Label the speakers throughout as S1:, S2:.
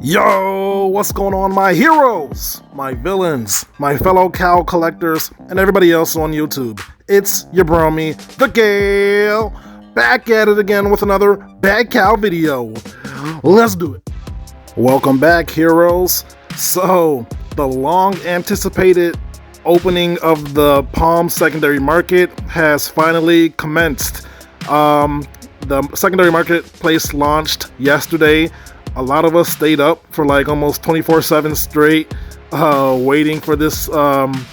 S1: Yo, what's going on, my heroes, my villains, my fellow cow collectors, and everybody else on YouTube? It's your bromie, the Gale, back at it again with another Bat Cowl video. Let's do it. Welcome back, heroes. So, the long-anticipated opening of the Palm secondary market has finally commenced. The secondary marketplace launched yesterday. A lot of us stayed up for like almost 24/7 straight, waiting for this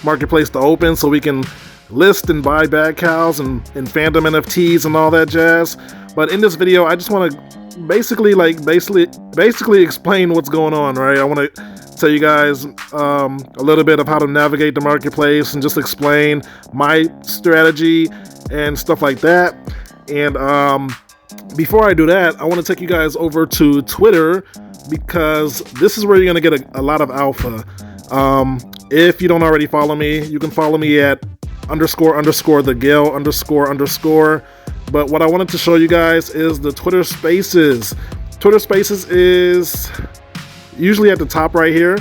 S1: marketplace to open so we can list and buy Batcowls and Fandom Nfts and all that jazz. But in this video, I just want to basically explain what's going on, right? I want to tell you guys a little bit of how to navigate the marketplace and just explain my strategy and stuff like that. And before I do that, I want to take you guys over to Twitter because this is where you're going to get a lot of alpha. If you don't already follow me, you can follow me at _ the Gale __. But what I wanted to show you guys is the Twitter Spaces. Twitter Spaces is usually at the top right here.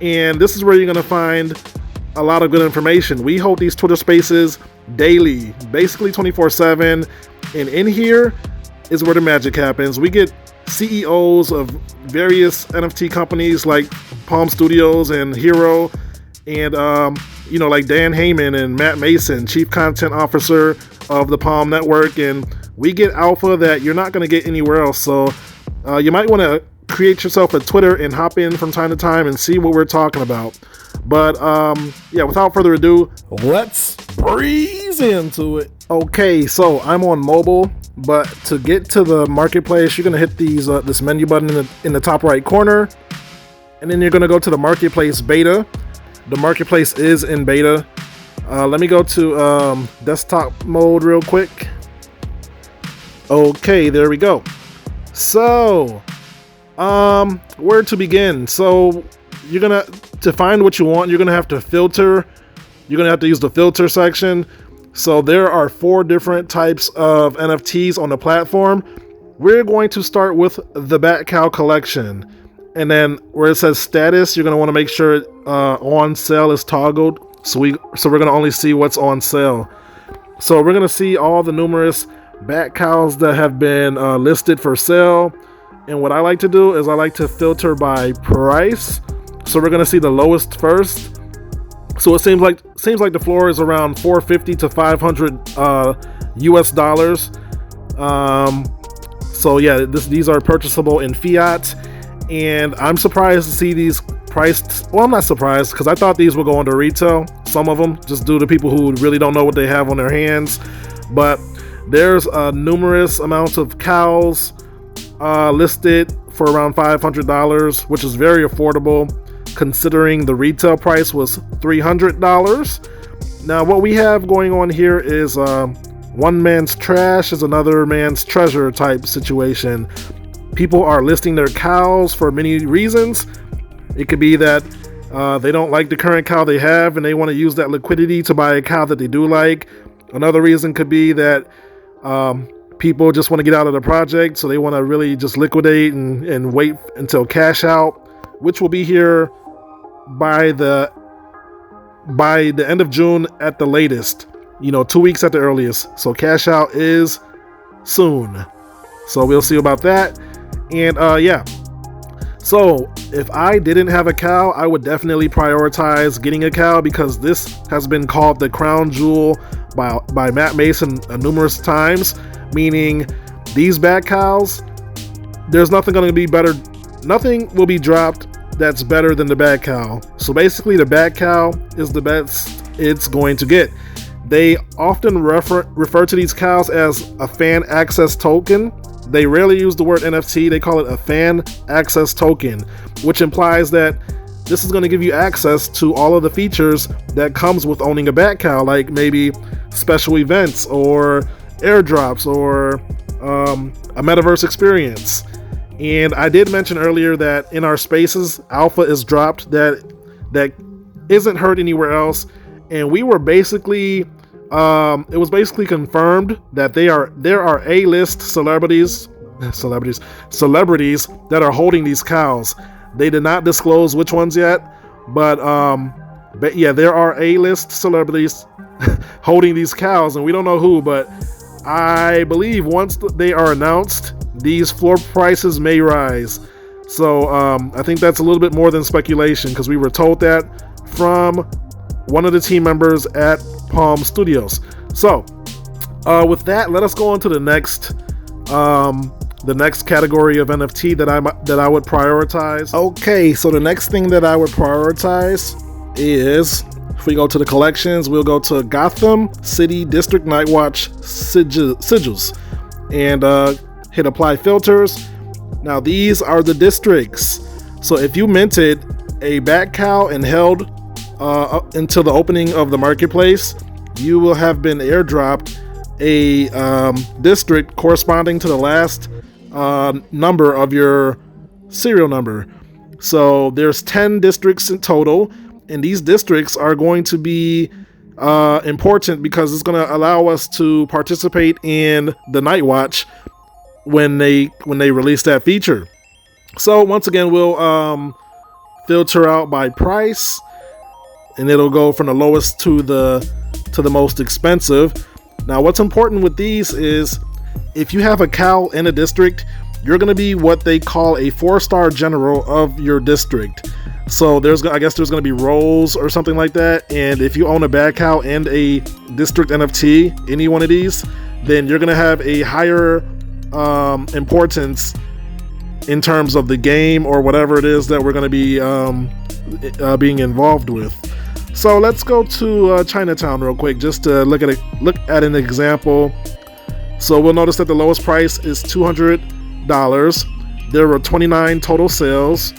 S1: And this is where you're going to find a lot of good information. We hold these Twitter Spaces daily, basically 24/7. And in here is where the magic happens. We get CEOs of various NFT companies like Palm Studios and Hero, and like Dan Heyman and Matt Mason, Chief Content Officer of the Palm Network, and we get alpha that you're not going to get anywhere else. So you might want to create yourself a Twitter and hop in from time to time and see what we're talking about. But without further ado, let's breeze into it. Okay, so I'm on mobile, but to get to the marketplace, you're gonna hit this menu button in the top right corner, and then you're gonna go to the marketplace beta. The marketplace is in beta. Let me go to desktop mode real quick. Okay, there we go. So, where to begin? So, to find what you want, you're gonna have to filter. You're gonna have to use the filter section. So there are 4 different types of NFTs on the platform. We're going to start with the Batcow Collection. And then where it says status, you're going to want to make sure on sale is toggled. So we're going to only see what's on sale. So we're going to see all the numerous Batcowls that have been listed for sale. And what I like to do is I like to filter by price. So we're going to see the lowest first. So it seems like the floor is around $450 to $500 US dollars. So yeah, these are purchasable in fiat, and I'm surprised to see these priced. Well, I'm not surprised because I thought these would go into retail. Some of them, just due to people who really don't know what they have on their hands. But there's numerous amounts of cows listed for around $500, which is very affordable, considering the retail price was $300. Now what we have going on here is one man's trash is another man's treasure type situation. People are listing their cows for many reasons. It could be that they don't like the current cow they have and they want to use that liquidity to buy a cow that they do like. Another reason could be that people just want to get out of the project, so they want to really just liquidate and wait until cash out, which will be here by the end of June at the latest, 2 weeks at the earliest. So cash out is soon. So we'll see about that. And so if I didn't have a cow, I would definitely prioritize getting a cow, because this has been called the crown jewel by Matt Mason numerous times, meaning these Batcowls, there's nothing going to be better. Nothing will be dropped that's better than the Batcowl. So basically the Batcowl is the best it's going to get. They often refer to these cows as a fan access token. They rarely use the word NFT. They call it a fan access token, which implies that this is going to give you access to all of the features that comes with owning a Batcowl, like maybe special events or airdrops or a metaverse experience. And I did mention earlier that in our spaces, alpha is dropped that isn't heard anywhere else. And we were basically, it was basically confirmed that there are A-list celebrities that are holding these cows. They did not disclose which ones yet, but yeah, there are A-list celebrities holding these cows, and we don't know who, but I believe once they are announced, these floor prices may rise. So I think that's a little bit more than speculation, because we were told that from one of the team members at Palm Studios. So with that, let us go on to the next category of NFT that I would prioritize. Okay, so the next thing that I would prioritize is, if we go to the collections, we'll go to Gotham City District Nightwatch sigils and hit apply filters. Now these are the districts. So if you minted a Batcowl and held up until the opening of the marketplace, you will have been airdropped a district corresponding to the last number of your serial number. So there's 10 districts in total, and these districts are going to be important because it's going to allow us to participate in the Night Watch when they release that feature. So once again, we'll filter out by price, and it'll go from the lowest to the most expensive. Now what's important with these is, if you have a cowl in a district, you're going to be what they call a 4-star general of your district. So I guess there's going to be roles or something like that, and if you own a Batcowl and a district NFT, any one of these, then you're going to have a higher importance in terms of the game or whatever it is that we're going to be being involved with. So let's go to Chinatown real quick, just to look at an example. So we'll notice that the lowest price is $200. There were 29 total sales.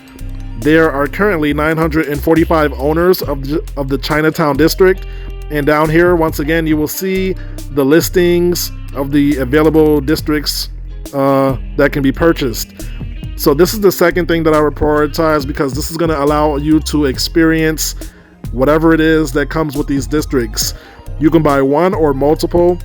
S1: There are currently 945 owners of the Chinatown district. And down here, once again, you will see the listings of the available districts that can be purchased. So this is the second thing that I would prioritize, because this is going to allow you to experience whatever it is that comes with these districts. You can buy one or multiple.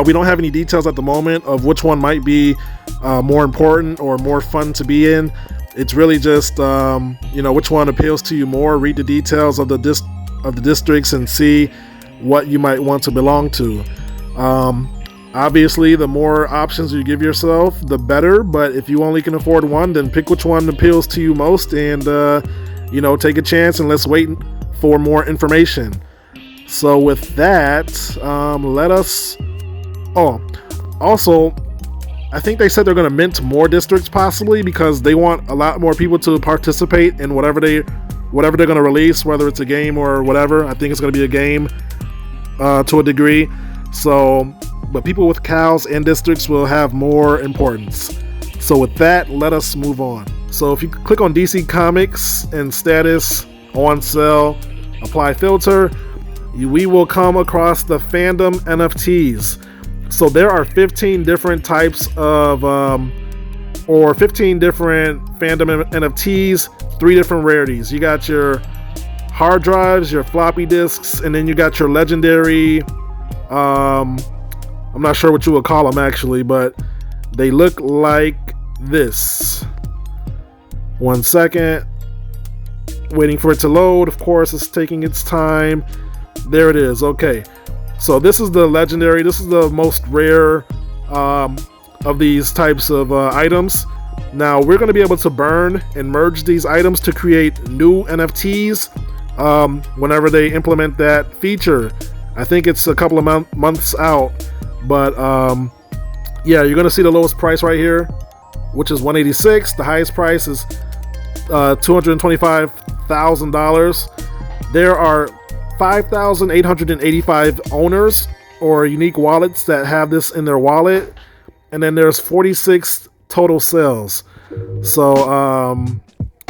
S1: We don't have any details at the moment of which one might be more important or more fun to be in. It's really just which one appeals to you more. Read the details of the districts and see what you might want to belong to. Obviously, the more options you give yourself, the better. But if you only can afford one, then pick which one appeals to you most, and take a chance, and let's wait for more information. So with that, also, I think they said they're going to mint more districts, possibly because they want a lot more people to participate in whatever they're going to release, whether it's a game or whatever. I think it's going to be a game to a degree. So, but people with cows and districts will have more importance. So with that, let us move on. So if you click on DC Comics and status, on sale, apply filter, we will come across the Fandom NFTs. So there are 15 different types of, or 15 different Fandom NFTs, 3 different rarities. You got your hard drives, your floppy disks, and then you got your legendary, I'm not sure what you would call them actually, but they look like this. 1 second. Waiting for it to load. Of course, it's taking its time. There it is. Okay. So this is the legendary. This is the most rare of these types of items. Now we're going to be able to burn and merge these items to create new NFTs whenever they implement that feature. I think it's a couple of months out, but yeah, you're going to see the lowest price right here, which is $186. The highest price is $225,000. There are 5,885 owners or unique wallets that have this in their wallet, and then there's 46 total sales. So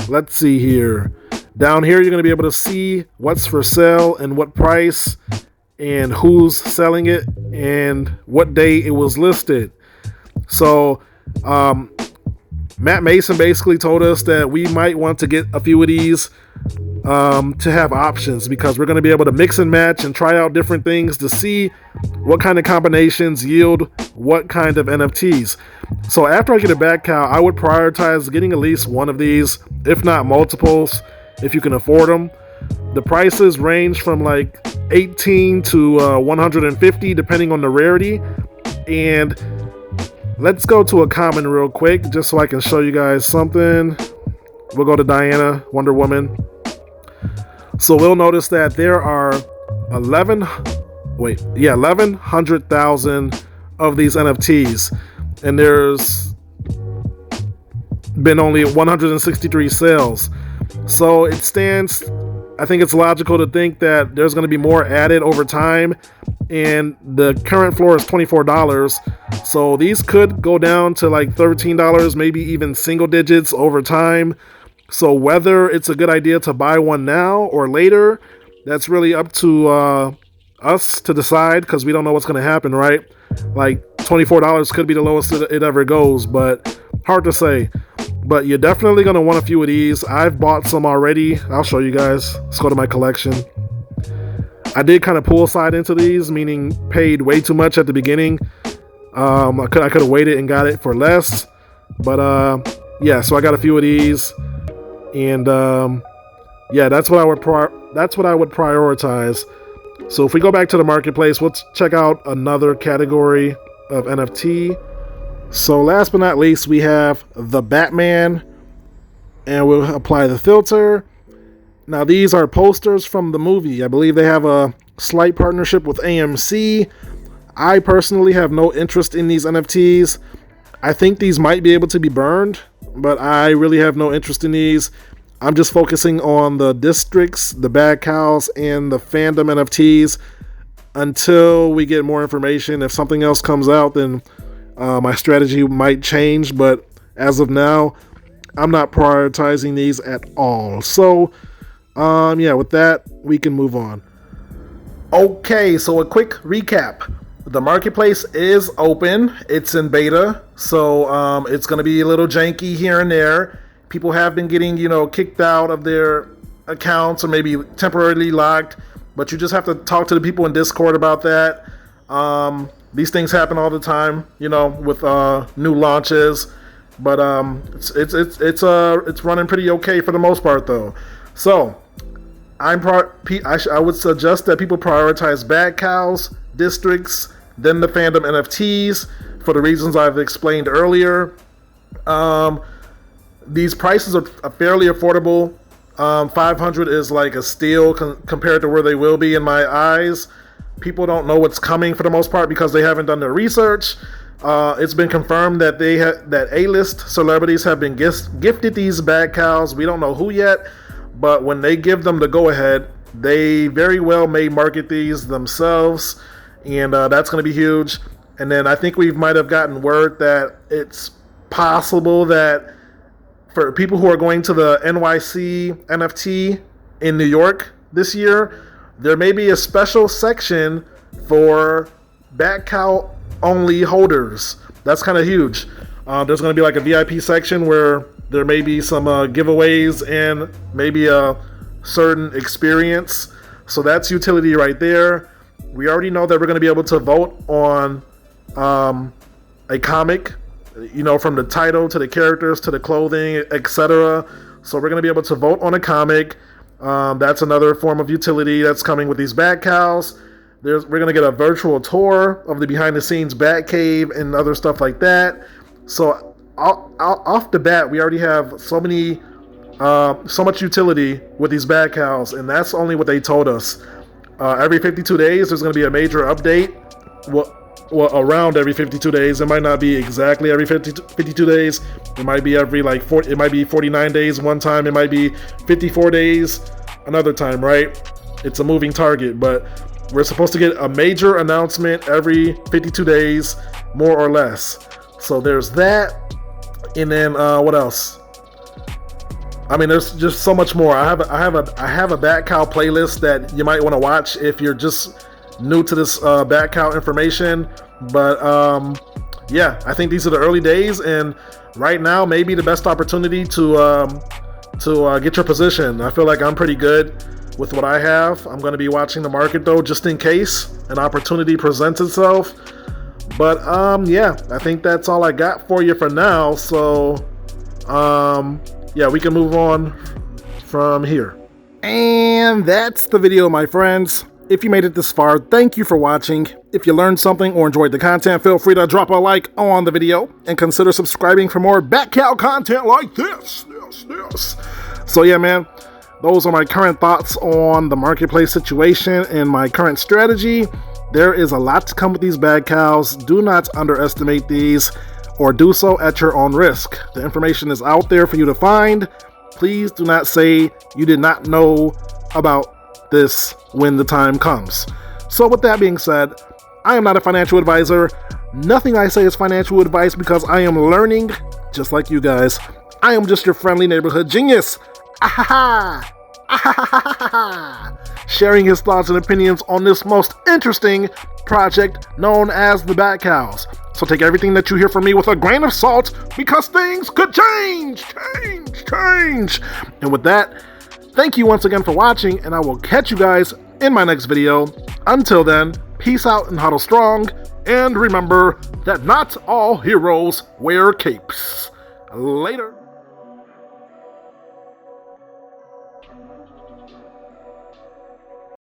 S1: let's see here. Down here, you're going to be able to see what's for sale and what price and who's selling it and what day it was listed. So Matt Mason basically told us that we might want to get a few of these to have options, because we're going to be able to mix and match and try out different things to see what kind of combinations yield what kind of NFTs. So after I get a Batcowl, I would prioritize getting at least one of these, if not multiples, if you can afford them. The prices range from like 18 to 150 depending on the rarity. And let's go to a common real quick just so I can show you guys something. We'll go to Diana, Wonder Woman. So we'll notice that there are 1,100,000 of these NFTs, and there's been only 163 sales. So it stands, I think it's logical to think that there's going to be more added over time, and the current floor is $24. So these could go down to like $13, maybe even single digits over time. So whether it's a good idea to buy one now or later, that's really up to us to decide, because we don't know what's going to happen, right? Like $24 could be the lowest it ever goes, but hard to say. But you're definitely going to want a few of these. I've bought some already. I'll show you guys. Let's go to my collection. I did kind of poolside into these, meaning paid way too much at the beginning. I could have waited and got it for less. But yeah, so I got a few of these. And yeah, that's what I would prioritize. So if we go back to the marketplace, let's check out another category of NFT. So last but not least, we have the Batman, and we'll apply the filter. Now these are posters from the movie. I believe they have a slight partnership with AMC. I personally have no interest in these NFTs. I think these might be able to be burned, but I really have no interest in these. I'm just focusing on the districts, the Batcowls, and the Fandom NFTs until we get more information. If something else comes out, then my strategy might change. But as of now, I'm not prioritizing these at all. So, yeah, with that, we can move on. Okay, so a quick recap. The marketplace is open. It's in beta, so it's going to be a little janky here and there. People have been getting, kicked out of their accounts or maybe temporarily locked, but you just have to talk to the people in Discord about that. These things happen all the time, with new launches, but it's running pretty okay for the most part, though. So I would suggest that people prioritize Batcowls, districts, then the Fandom NFTs for the reasons I've explained earlier. These prices are fairly affordable. 500 is like a steal compared to where they will be in my eyes. People don't know what's coming for the most part because they haven't done their research. It's been confirmed that that A-list celebrities have been gifted these Batcowls. We don't know who yet, but when they give them the go-ahead, they very well may market these themselves, and that's going to be huge. And then I think we might have gotten word that it's possible that for people who are going to the NYC NFT in New York this year, there may be a special section for Batcowl only holders. That's kind of huge. There's going to be like a VIP section where there may be some giveaways and maybe a certain experience. So that's utility right there. We already know that we're going to be able to vote on a comic, from the title to the characters to the clothing, etc. So we're going to be able to vote on a comic. That's another form of utility that's coming with these Batcowls. We're going to get a virtual tour of the behind-the-scenes Bat Cave and other stuff like that. So off the bat, we already have so much utility with these Batcowls, and that's only what they told us. Every 52 days, there's going to be a major update. Well, around every 52 days. It might not be exactly every 52 days. It might be every it might be 49 days one time. It might be 54 days another time, right? It's a moving target, but we're supposed to get a major announcement every 52 days, more or less. So there's that. And then what else? I mean, there's just so much more. I have a Batcowl playlist that you might want to watch if you're just new to this Batcowl information. But yeah, I think these are the early days, and right now maybe the best opportunity to to get your position. I feel like I'm pretty good with what I have. I'm going to be watching the market though, just in case an opportunity presents itself. But yeah, I think that's all I got for you for now. So yeah, we can move on from here. And that's the video, my friends. If you made it this far, thank you for watching. If you learned something or enjoyed the content, feel free to drop a like on the video and consider subscribing for more Batcowl content like this. So yeah, man, those are my current thoughts on the marketplace situation and my current strategy. There is a lot to come with these Batcowls. Do not underestimate these, or do so at your own risk. The information is out there for you to find. Please do not say you did not know about this when the time comes. So with that being said, I am not a financial advisor. Nothing I say is financial advice because I am learning just like you guys. I am just your friendly neighborhood genius. Ahaha! Ahaha! Sharing his thoughts and opinions on this most interesting project known as the Batcowls. So take everything that you hear from me with a grain of salt because things could change. And with that, thank you once again for watching, and I will catch you guys in my next video. Until then, peace out and huddle strong, and remember that not all heroes wear capes. Later.